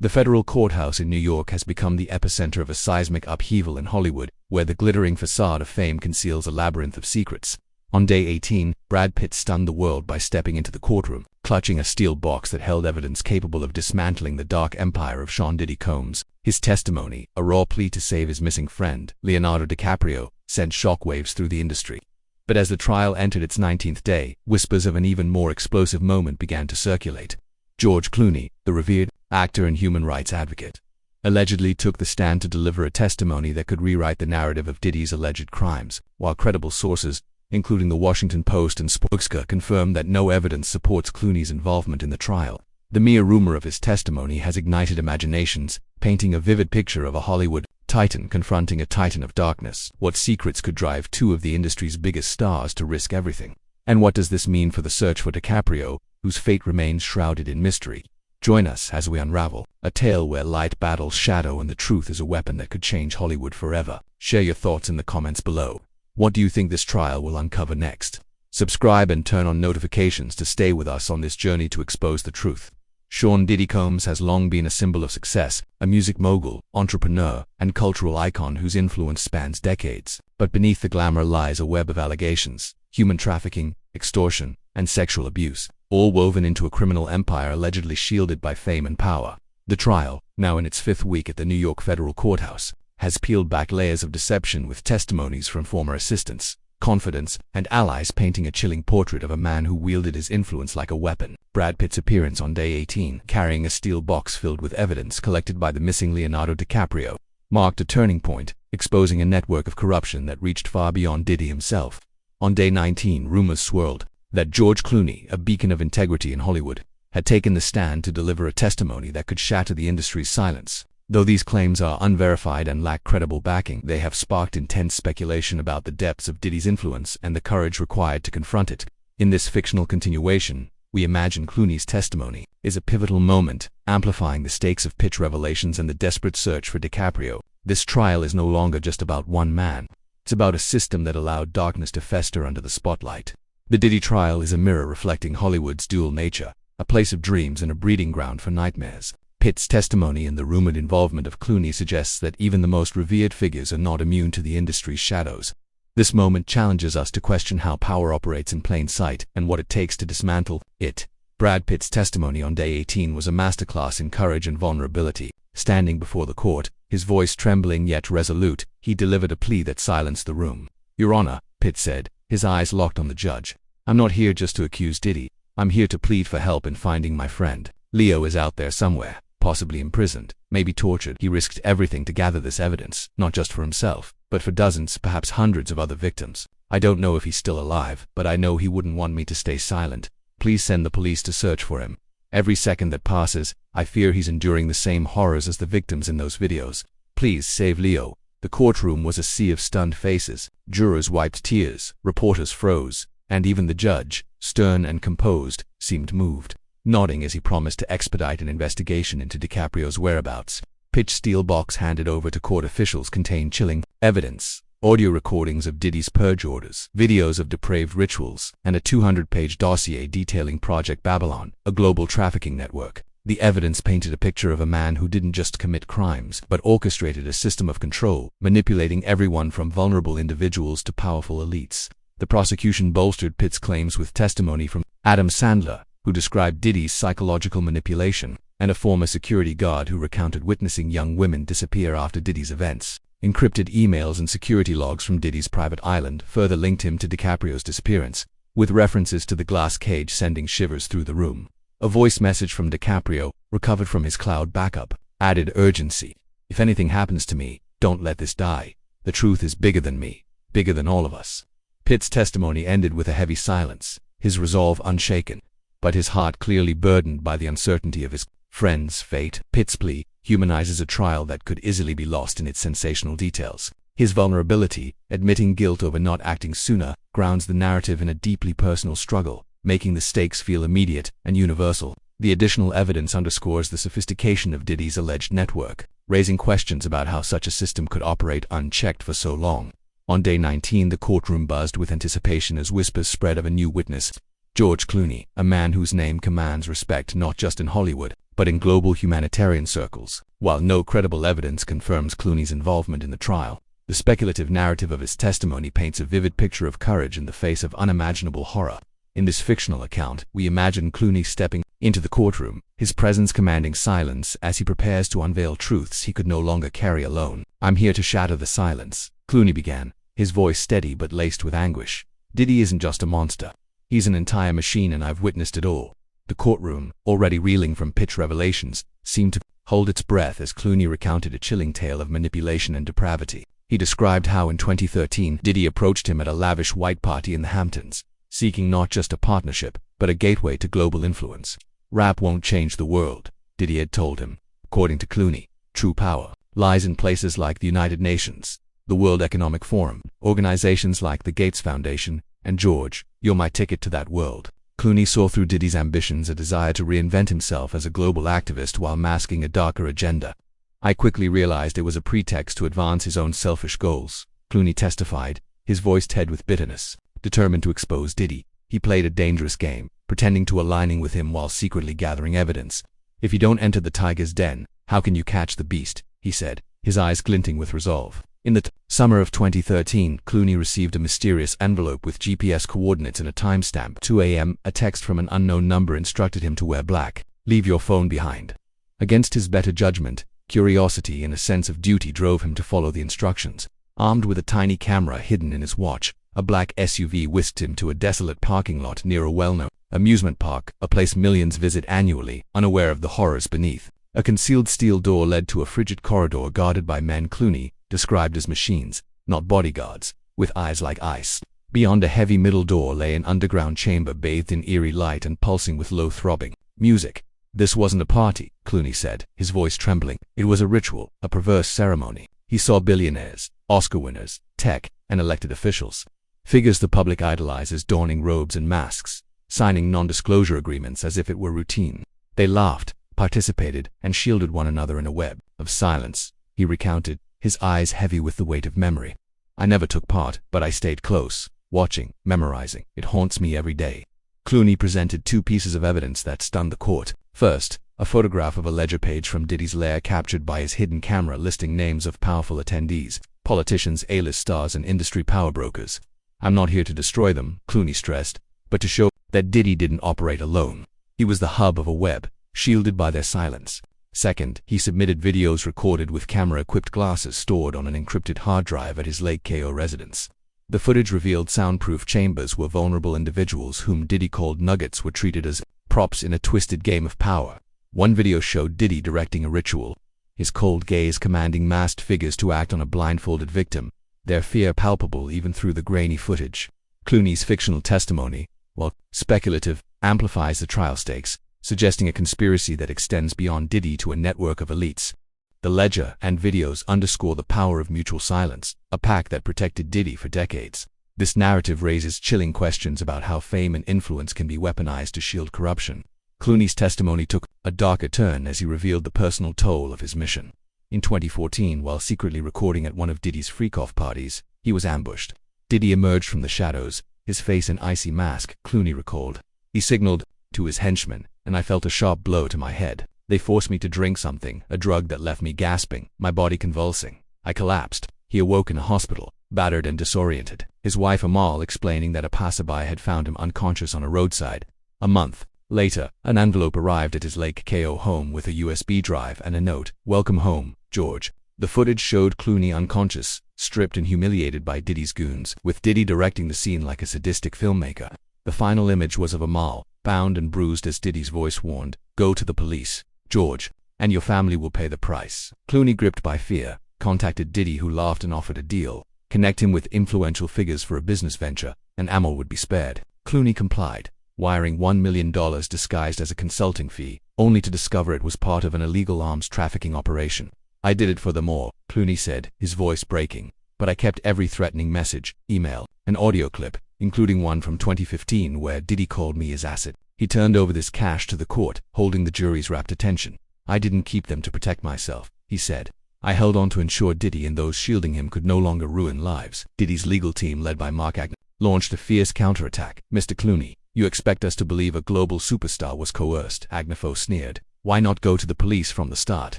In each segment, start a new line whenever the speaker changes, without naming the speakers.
The federal courthouse in New York has become the epicenter of a seismic upheaval in Hollywood, where the glittering facade of fame conceals a labyrinth of secrets. On day 18, Brad Pitt stunned the world by stepping into the courtroom, clutching a steel box that held evidence capable of dismantling the dark empire of Sean Diddy Combs. His testimony, a raw plea to save his missing friend, Leonardo DiCaprio, sent shockwaves through the industry. But as the trial entered its 19th day, whispers of an even more explosive moment began to circulate. George Clooney, the revered actor and human rights advocate, allegedly took the stand to deliver a testimony that could rewrite the narrative of Diddy's alleged crimes, while credible sources, including the Washington Post and Spokesca, confirmed that no evidence supports Clooney's involvement in the trial. The mere rumor of his testimony has ignited imaginations, painting a vivid picture of a Hollywood titan confronting a titan of darkness. What secrets could drive two of the industry's biggest stars to risk everything? And what does this mean for the search for DiCaprio, whose fate remains shrouded in mystery? Join us as we unravel a tale where light battles shadow and the truth is a weapon that could change Hollywood forever. Share your thoughts in the comments below. What do you think this trial will uncover next? Subscribe and turn on notifications to stay with us on this journey to expose the truth. Sean Diddy Combs has long been a symbol of success, a music mogul, entrepreneur, and cultural icon whose influence spans decades. But beneath the glamour lies a web of allegations: human trafficking, extortion, and sexual abuse, all woven into a criminal empire allegedly shielded by fame and power. The trial, now in its 5th week at the New York federal courthouse, has peeled back layers of deception, with testimonies from former assistants, confidants, and allies painting a chilling portrait of a man who wielded his influence like a weapon. Brad Pitt's appearance on day 18, carrying a steel box filled with evidence collected by the missing Leonardo DiCaprio, marked a turning point, exposing a network of corruption that reached far beyond Diddy himself. On day 19, rumors swirled that George Clooney, a beacon of integrity in Hollywood, had taken the stand to deliver a testimony that could shatter the industry's silence. Though these claims are unverified and lack credible backing, they have sparked intense speculation about the depths of Diddy's influence and the courage required to confront it. In this fictional continuation, we imagine Clooney's testimony is a pivotal moment, amplifying the stakes of Pitt revelations and the desperate search for DiCaprio. This trial is no longer just about one man. It's about a system that allowed darkness to fester under the spotlight. The Diddy trial is a mirror reflecting Hollywood's dual nature, a place of dreams and a breeding ground for nightmares. Pitt's testimony and the rumored involvement of Clooney suggests that even the most revered figures are not immune to the industry's shadows. This moment challenges us to question how power operates in plain sight and what it takes to dismantle it. Brad Pitt's testimony on day 18 was a masterclass in courage and vulnerability. Standing before the court, his voice trembling yet resolute, he delivered a plea that silenced the room. "Your Honor," Pitt said, his eyes locked on the judge, "I'm not here just to accuse Diddy. I'm here to plead for help in finding my friend. Leo is out there somewhere, possibly imprisoned, maybe tortured. He risked everything to gather this evidence, not just for himself, but for dozens, perhaps hundreds of other victims. I don't know if he's still alive, but I know he wouldn't want me to stay silent. Please send the police to search for him. Every second that passes, I fear he's enduring the same horrors as the victims in those videos. Please save Leo." The courtroom was a sea of stunned faces. Jurors wiped tears, reporters froze, and even the judge, stern and composed, seemed moved, nodding as he promised to expedite an investigation into DiCaprio's whereabouts. Pitt's steel box handed over to court officials contained chilling evidence: audio recordings of Diddy's purge orders, videos of depraved rituals, and a 200-page dossier detailing Project Babylon, a global trafficking network. The evidence painted a picture of a man who didn't just commit crimes, but orchestrated a system of control, manipulating everyone from vulnerable individuals to powerful elites. The prosecution bolstered Pitt's claims with testimony from Adam Sandler, who described Diddy's psychological manipulation, and a former security guard who recounted witnessing young women disappear after Diddy's events. Encrypted emails and security logs from Diddy's private island further linked him to DiCaprio's disappearance, with references to the glass cage sending shivers through the room. A voice message from DiCaprio, recovered from his cloud backup, added urgency: "If anything happens to me, don't let this die. The truth is bigger than me, bigger than all of us." Pitt's testimony ended with a heavy silence, his resolve unshaken, but his heart clearly burdened by the uncertainty of his friend's fate. Pitt's plea humanizes a trial that could easily be lost in its sensational details. His vulnerability, admitting guilt over not acting sooner, grounds the narrative in a deeply personal struggle, making the stakes feel immediate and universal. The additional evidence underscores the sophistication of Diddy's alleged network, raising questions about how such a system could operate unchecked for so long. On day 19, the courtroom buzzed with anticipation as whispers spread of a new witness: George Clooney, a man whose name commands respect not just in Hollywood, but in global humanitarian circles. While no credible evidence confirms Clooney's involvement in the trial, the speculative narrative of his testimony paints a vivid picture of courage in the face of unimaginable horror. In this fictional account, we imagine Clooney stepping into the courtroom, his presence commanding silence as he prepares to unveil truths he could no longer carry alone. "I'm here to shatter the silence," Clooney began, his voice steady but laced with anguish. "Diddy isn't just a monster. He's an entire machine, and I've witnessed it all." The courtroom, already reeling from pitch revelations, seemed to hold its breath as Clooney recounted a chilling tale of manipulation and depravity. He described how in 2013 Diddy approached him at a lavish white party in the Hamptons, seeking not just a partnership, but a gateway to global influence. "Rap won't change the world," Diddy had told him. According to Clooney, true power lies in places like the United Nations, the World Economic Forum, organizations like the Gates Foundation, and George, you're my ticket to that world. Clooney saw through Diddy's ambitions, a desire to reinvent himself as a global activist while masking a darker agenda. "I quickly realized it was a pretext to advance his own selfish goals," Clooney testified, his voice tied with bitterness. Determined to expose Diddy, he played a dangerous game, pretending to aligning with him while secretly gathering evidence. "If you don't enter the tiger's den, how can you catch the beast?" he said, his eyes glinting with resolve. In the summer of 2013, Clooney received a mysterious envelope with GPS coordinates and a timestamp. 2 a.m., a text from an unknown number instructed him to wear black. "Leave your phone behind." Against his better judgment, curiosity and a sense of duty drove him to follow the instructions. Armed with a tiny camera hidden in his watch, a black SUV whisked him to a desolate parking lot near a well-known amusement park, a place millions visit annually, unaware of the horrors beneath. A concealed steel door led to a frigid corridor guarded by men Clooney described as machines, not bodyguards, with eyes like ice. Beyond a heavy middle door lay an underground chamber bathed in eerie light and pulsing with low throbbing music. "This wasn't a party," Clooney said, his voice trembling. "It was a ritual, a perverse ceremony." He saw billionaires, Oscar winners, tech, and elected officials, figures the public idolizes donning robes and masks, signing non-disclosure agreements as if it were routine. They laughed, participated, and shielded one another in a web of silence, he recounted, his eyes heavy with the weight of memory. "I never took part, but I stayed close, watching, memorizing. It haunts me every day." Clooney presented two pieces of evidence that stunned the court. First, a photograph of a ledger page from Diddy's lair captured by his hidden camera listing names of powerful attendees, politicians, A-list stars, and industry power brokers. "I'm not here to destroy them," Clooney stressed, "but to show that Diddy didn't operate alone. He was the hub of a web, shielded by their silence." Second, he submitted videos recorded with camera-equipped glasses stored on an encrypted hard drive at his Lake KO residence. The footage revealed soundproof chambers where vulnerable individuals whom Diddy called nuggets were treated as props in a twisted game of power. One video showed Diddy directing a ritual, his cold gaze commanding masked figures to act on a blindfolded victim, their fear palpable even through the grainy footage. Clooney's fictional testimony, while speculative, amplifies the trial stakes, suggesting a conspiracy that extends beyond Diddy to a network of elites. The ledger and videos underscore the power of mutual silence, a pact that protected Diddy for decades. This narrative raises chilling questions about how fame and influence can be weaponized to shield corruption. Clooney's testimony took a darker turn as he revealed the personal toll of his mission. In 2014, while secretly recording at one of Diddy's freak-off parties, he was ambushed. Diddy emerged from the shadows, his face an icy mask, Clooney recalled. He signaled to his henchmen, and I felt a sharp blow to my head. They forced me to drink something, a drug that left me gasping, my body convulsing. I collapsed. He awoke in a hospital, battered and disoriented, his wife Amal explaining that a passerby had found him unconscious on a roadside. A month later, an envelope arrived at his Lake KO home with a USB drive and a note, "Welcome home, George." The footage showed Clooney unconscious, stripped and humiliated by Diddy's goons, with Diddy directing the scene like a sadistic filmmaker. The final image was of Amal, bound and bruised as Diddy's voice warned, "Go to the police, George, and your family will pay the price." Clooney, gripped by fear, contacted Diddy, who laughed and offered a deal, connect him with influential figures for a business venture, and Amal would be spared. Clooney complied, wiring $1 million disguised as a consulting fee, only to discover it was part of an illegal arms trafficking operation. "I did it for them all," Clooney said, his voice breaking, "but I kept every threatening message, email, and audio clip, including one from 2015 where Diddy called me his asset. He turned over this cash to the court, holding the jury's rapt attention. I didn't keep them to protect myself," he said. "I held on to ensure Diddy and those shielding him could no longer ruin lives." Diddy's legal team, led by Mark Agnew, launched a fierce counterattack. "Mr. Clooney, you expect us to believe a global superstar was coerced?" Agnifo sneered. Why not go to the police from the start?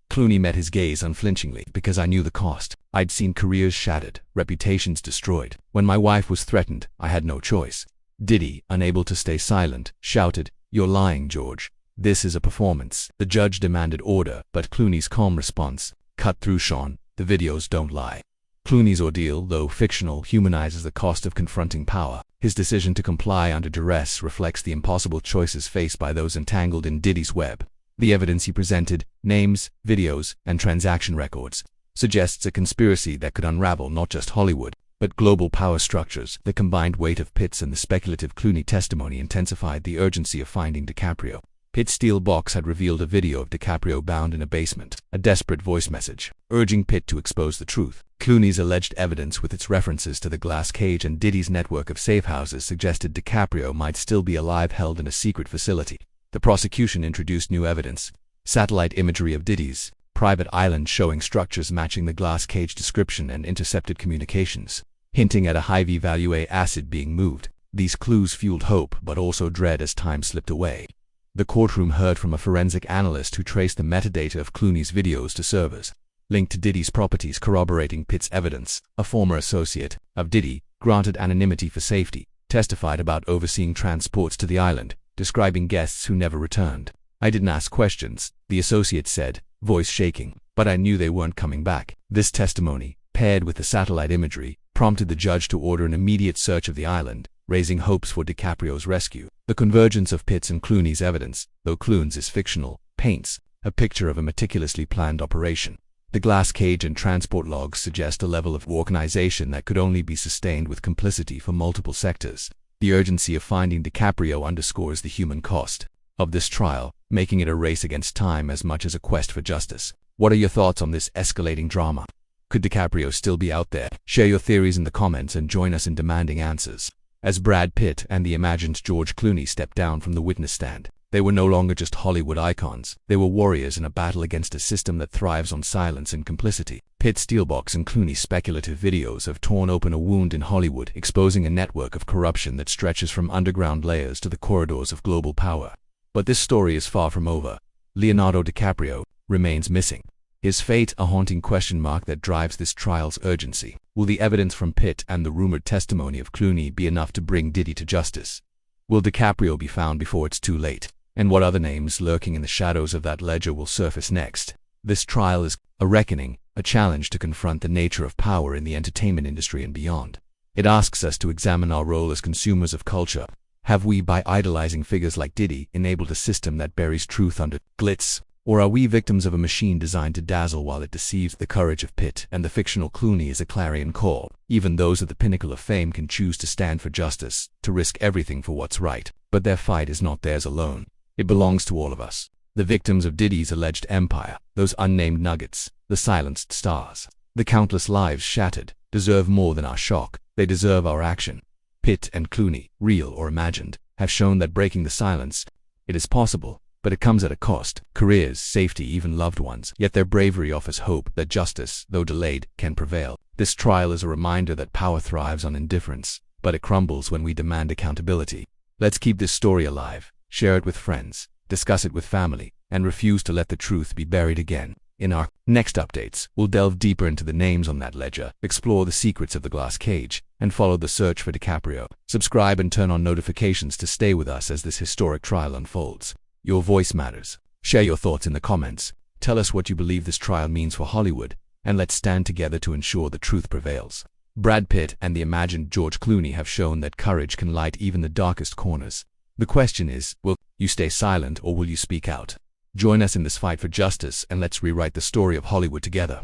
Clooney met his gaze unflinchingly. Because I knew the cost. I'd seen careers shattered, reputations destroyed. When my wife was threatened, I had no choice. Diddy, unable to stay silent, shouted, "You're lying, George. This is a performance." The judge demanded order, but Clooney's calm response cut through Sean. The videos don't lie. Clooney's ordeal, though fictional, humanizes the cost of confronting power. His decision to comply under duress reflects the impossible choices faced by those entangled in Diddy's web. The evidence he presented, names, videos, and transaction records, suggests a conspiracy that could unravel not just Hollywood, but global power structures. The combined weight of Pitt's and the speculative Clooney testimony intensified the urgency of finding DiCaprio. Pitt's steel box had revealed a video of DiCaprio bound in a basement, a desperate voice message, urging Pitt to expose the truth. Clooney's alleged evidence, with its references to the glass cage and Diddy's network of safe houses, suggested DiCaprio might still be alive, held in a secret facility. The prosecution introduced new evidence, satellite imagery of Diddy's private island showing structures matching the glass cage description and intercepted communications, hinting at a high-V value A acid being moved. These clues fueled hope but also dread as time slipped away. The courtroom heard from a forensic analyst who traced the metadata of Clooney's videos to servers linked to Diddy's properties, corroborating Pitt's evidence. A former associate of Diddy, granted anonymity for safety, testified about overseeing transports to the island, describing guests who never returned. "I didn't ask questions," the associate said, voice shaking, "but I knew they weren't coming back." This testimony, paired with the satellite imagery, prompted the judge to order an immediate search of the island, raising hopes for DiCaprio's rescue. The convergence of Pitt's and Clooney's evidence, though Clooney's is fictional, paints a picture of a meticulously planned operation. The glass cage and transport logs suggest a level of organization that could only be sustained with complicity for multiple sectors. The urgency of finding DiCaprio underscores the human cost of this trial, making it a race against time as much as a quest for justice. What are your thoughts on this escalating drama? Could DiCaprio still be out there? Share your theories in the comments and join us in demanding answers. As Brad Pitt and the imagined George Clooney stepped down from the witness stand, they were no longer just Hollywood icons. They were warriors in a battle against a system that thrives on silence and complicity. Pitt's steelbox and Clooney's speculative videos have torn open a wound in Hollywood, exposing a network of corruption that stretches from underground layers to the corridors of global power. But this story is far from over. Leonardo DiCaprio remains missing. His fate a haunting question mark that drives this trial's urgency. Will the evidence from Pitt and the rumored testimony of Clooney be enough to bring Diddy to justice? Will DiCaprio be found before it's too late? And what other names lurking in the shadows of that ledger will surface next? This trial is a reckoning, a challenge to confront the nature of power in the entertainment industry and beyond. It asks us to examine our role as consumers of culture. Have we, by idolizing figures like Diddy, enabled a system that buries truth under glitz? Or are we victims of a machine designed to dazzle while it deceives? The courage of Pitt and the fictional Clooney is a clarion call. Even those at the pinnacle of fame can choose to stand for justice, to risk everything for what's right. But their fight is not theirs alone. It belongs to all of us. The victims of Diddy's alleged empire, those unnamed nuggets, the silenced stars, the countless lives shattered, deserve more than our shock. They deserve our action. Pitt and Clooney, real or imagined, have shown that breaking the silence, it is possible. But it comes at a cost: careers, safety, even loved ones. Yet their bravery offers hope that justice, though delayed, can prevail. This trial is a reminder that power thrives on indifference, but it crumbles when we demand accountability. Let's keep this story alive, share it with friends, discuss it with family, and refuse to let the truth be buried again. In our next updates, we'll delve deeper into the names on that ledger, explore the secrets of the glass cage, and follow the search for DiCaprio. Subscribe and turn on notifications to stay with us as this historic trial unfolds. Your voice matters. Share your thoughts in the comments. Tell us what you believe this trial means for Hollywood, and let's stand together to ensure the truth prevails. Brad Pitt and the imagined George Clooney have shown that courage can light even the darkest corners. The question is, will you stay silent or will you speak out? Join us in this fight for justice and let's rewrite the story of Hollywood together.